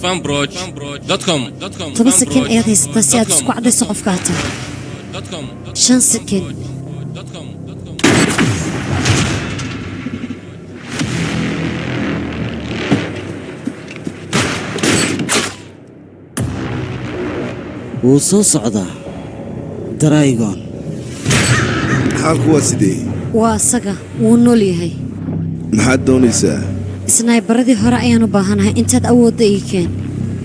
fanbroch.com 10 سكين ayaad haysataa si aad isku cadayso qofkaa tahay 5 سكين wuu soo socdaa Dragon xaalku waa sidee waa asaga wuu nool yahay maxaad doonaysaa snaybaradii hore ayaan u baahanahay intaad awoodda ii keen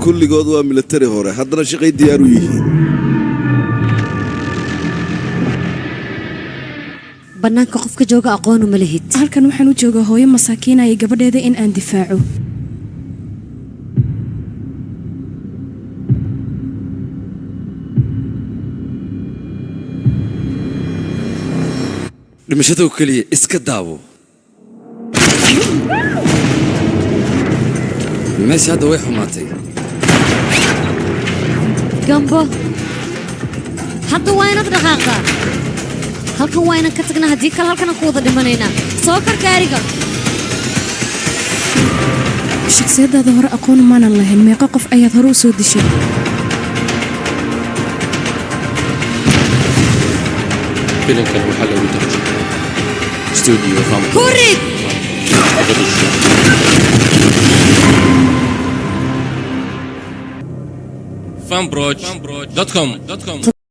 kulligood waa military hore haddana shaqay diyaar u yihiin bannaanka qofka jooga aqoon uma lihid halkan waxaan u joogaa hooyo masaakiin ay gabadheeda in aan difaaco dhimashada kaliya iska daawo meesha hadda way xumaatay gambo hadda waa inaad dhaqaaqdaa halkan waa inaan ka tagnaa haddii kale halkan ku wada dhimanaynaa soo kar gaariga shakhsiyadaada hore aqoon maanan lahayn meeqa qof ayaad hore u soo dishay filimkan waxaa lagu tarjumay studio kurid fanbroch.com